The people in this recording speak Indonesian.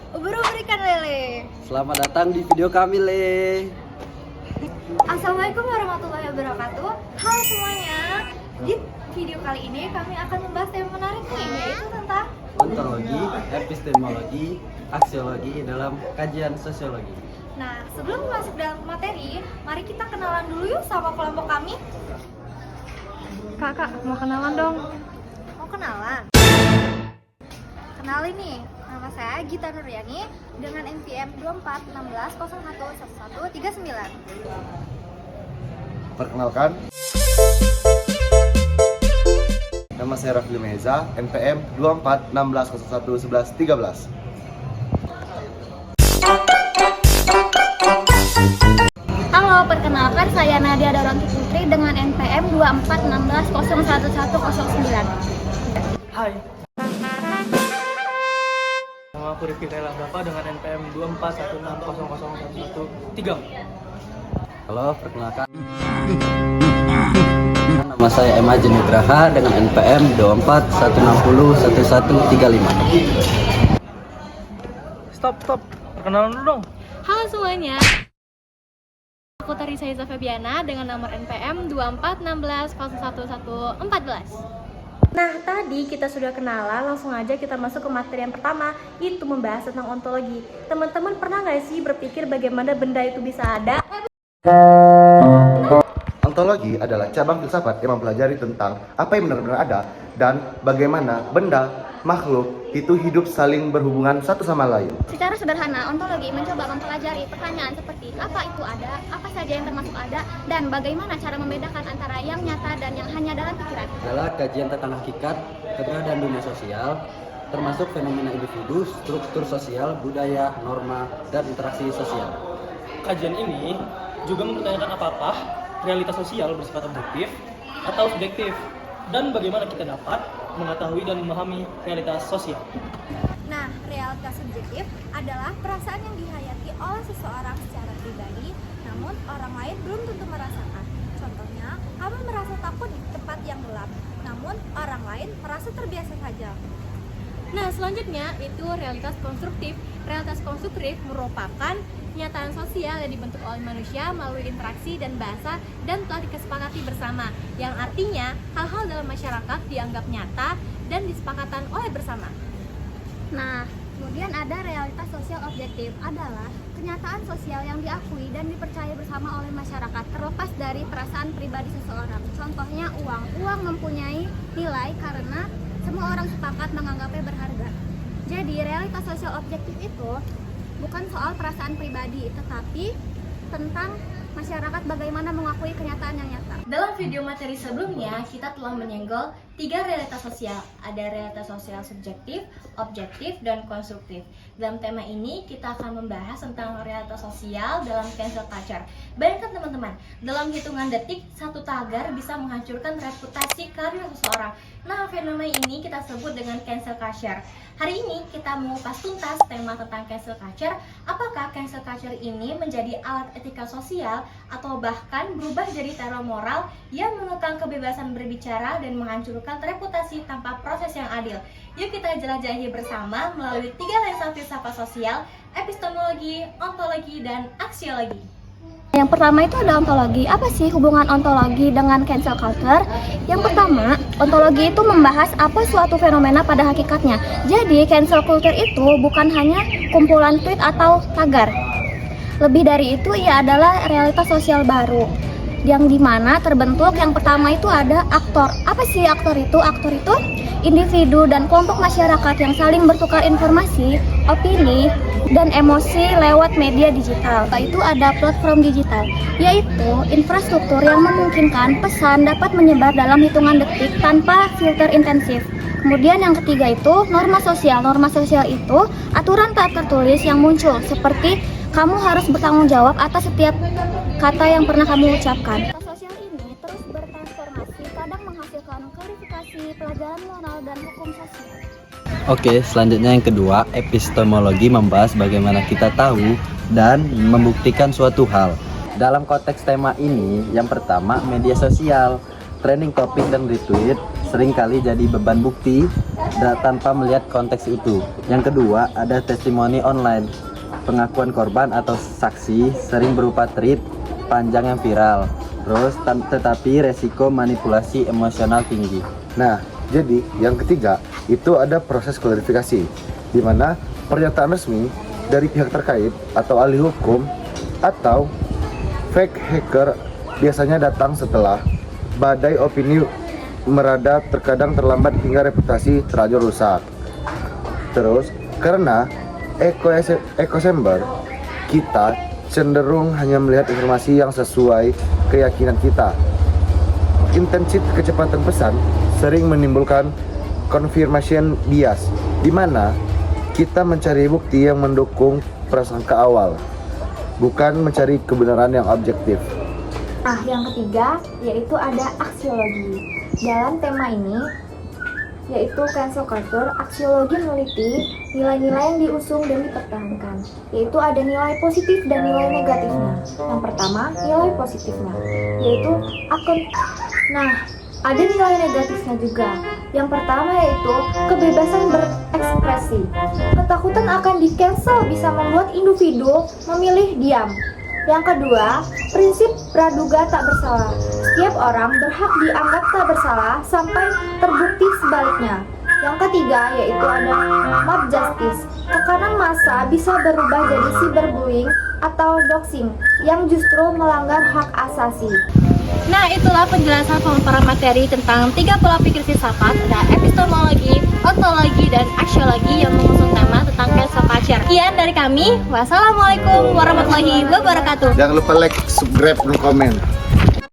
Ubur-ubur ikan lele. Selamat datang di video kami, Le. Assalamualaikum warahmatullahi wabarakatuh. Halo semuanya. Di video kali ini kami akan membahas tema menarik nih, yaitu tentang Ontologi, epistemologi, aksiologi dalam kajian sosiologi. Nah, sebelum masuk dalam materi, mari kita kenalan dulu yuk sama kelompok kami. Kak, mau kenalan dong. Mau kenalan? Kenalin nih, nama saya Gita Nuryani dengan NPM 2416011139. Perkenalkan, nama saya Rafli Meza, NPM 2416011113. Halo, perkenalkan saya Nadia Daranti Putri dengan NPM 2416011109. Hai, nama aku Rifki Kaila Bapak dengan NPM 2416001113. Halo, perkenalkan. Nama saya Emma Jenigraha dengan NPM 2416011135. Stop, perkenalan dulu dong. Halo semuanya. Aku Tarisa Iza Febiana dengan nomor NPM 2416011114. Nah, tadi kita sudah kenalan, langsung aja kita masuk ke materi yang pertama, itu membahas tentang ontologi. Teman-teman pernah nggak sih berpikir bagaimana benda itu bisa ada? Ontologi adalah cabang filsafat yang mempelajari tentang apa yang benar-benar ada dan bagaimana benda, makhluk itu hidup saling berhubungan satu sama lain. Secara sederhana, ontologi mencoba mempelajari pertanyaan seperti apa itu ada, apa saja yang termasuk ada, dan bagaimana cara membedakan antara yang nyata dan yang hanya dalam pikiran. Adalah kajian tentang hakikat, keberadaan dunia sosial, termasuk fenomena individu, struktur sosial, budaya, norma, dan interaksi sosial. Kajian ini juga mempertanyakan apakah realitas sosial bersifat objektif atau subjektif, dan bagaimana kita dapat mengetahui dan memahami realitas sosial. Nah, realitas subjektif adalah perasaan yang dihayati oleh seseorang secara pribadi, namun orang lain belum tentu merasakan. Contohnya, kamu merasa takut di tempat yang gelap, namun orang lain merasa terbiasa saja. Nah, selanjutnya itu realitas konstruktif. Realitas konstruktif merupakan kenyataan sosial yang dibentuk oleh manusia melalui interaksi dan bahasa dan telah disepakati bersama, yang artinya hal-hal dalam masyarakat dianggap nyata dan disepakatan oleh bersama. Nah, kemudian ada realitas sosial objektif, adalah kenyataan sosial yang diakui dan dipercaya bersama oleh masyarakat terlepas dari perasaan pribadi seseorang. Contohnya uang. Uang mempunyai nilai karena semua orang sepakat menganggapnya berharga. Jadi realitas sosial objektif itu bukan soal perasaan pribadi, tetapi tentang masyarakat bagaimana mengakui kenyataan yang nyata. Dalam video materi sebelumnya, kita telah menyenggol 3 realitas sosial. Ada realitas sosial subjektif, objektif, dan konstruktif. Dalam tema ini, kita akan membahas tentang realitas sosial dalam cancel culture. Bayangkan teman-teman, dalam hitungan detik, satu tagar bisa menghancurkan reputasi karir seseorang. Nah, fenomena ini kita sebut dengan cancel culture. Hari ini kita mengupas tuntas tema tentang cancel culture. Apakah cancel culture ini menjadi alat etika sosial atau bahkan berubah jadi teror moral yang mengekang kebebasan berbicara dan menghancurkan reputasi tanpa proses yang adil? Yuk kita jelajahi bersama melalui 3 lensa filsafat sosial, epistemologi, ontologi, dan aksiologi. Yang pertama itu ada ontologi. Apa sih hubungan ontologi dengan cancel culture? Yang pertama, ontologi itu membahas apa suatu fenomena pada hakikatnya. Jadi, cancel culture itu bukan hanya kumpulan tweet atau tagar. Lebih dari itu, ia adalah realitas sosial baru yang dimana terbentuk. Yang pertama itu ada aktor. Apa sih aktor itu? Aktor itu individu dan kelompok masyarakat yang saling bertukar informasi, opini, dan emosi lewat media digital. Itu ada platform digital, yaitu infrastruktur yang memungkinkan pesan dapat menyebar dalam hitungan detik tanpa filter intensif. Kemudian yang ketiga itu norma sosial. Norma sosial itu aturan tak tertulis yang muncul, seperti kamu harus bertanggung jawab atas setiap kata yang pernah kamu ucapkan. Sosial ini terus bertransformasi, kadang menghasilkan klarifikasi, pelajaran moral, dan hukum sosial. Oke, selanjutnya yang kedua, epistemologi membahas bagaimana kita tahu dan membuktikan suatu hal. Dalam konteks tema ini, yang pertama media sosial. trending topik dan retweet seringkali jadi beban bukti tanpa melihat konteks itu. Yang kedua, ada testimoni online. Pengakuan korban atau saksi sering berupa tweet panjang yang viral. Terus, tetapi resiko manipulasi emosional tinggi. Nah, jadi yang ketiga itu ada proses klarifikasi, di mana pernyataan resmi dari pihak terkait atau ahli hukum atau fake hacker biasanya datang setelah badai opini merada, terkadang terlambat hingga reputasi terlanjur rusak. Terus, karena echo chamber, kita cenderung hanya melihat informasi yang sesuai keyakinan kita. Intensitas kecepatan pesan sering menimbulkan confirmation bias, di mana kita mencari bukti yang mendukung prasangka awal, bukan mencari kebenaran yang objektif. Yang ketiga yaitu ada aksiologi. Dalam tema ini yaitu cancel culture, aksiologi meneliti nilai-nilai yang diusung dan dipertahankan, yaitu ada nilai positif dan nilai negatifnya. Yang pertama, nilai positifnya, yaitu ada nilai negatifnya juga. Yang pertama yaitu kebebasan berekspresi. Ketakutan akan di-cancel bisa membuat individu memilih diam. Yang kedua, prinsip praduga tak bersalah. Setiap orang berhak dianggap tak bersalah sampai terbukti sebaliknya. Yang ketiga yaitu ada mob justice. Tekanan massa bisa berubah jadi cyberbullying atau doxing yang justru melanggar hak asasi. Nah, itulah penjelasan pemaparan materi tentang 3 pola pikir filsafat, ada epistemologi, ontologi, dan aksiologi yang mengusung tema tentang cancel culture. Sekian dari kami. Wassalamualaikum warahmatullahi wabarakatuh. Jangan lupa like, subscribe, dan komen.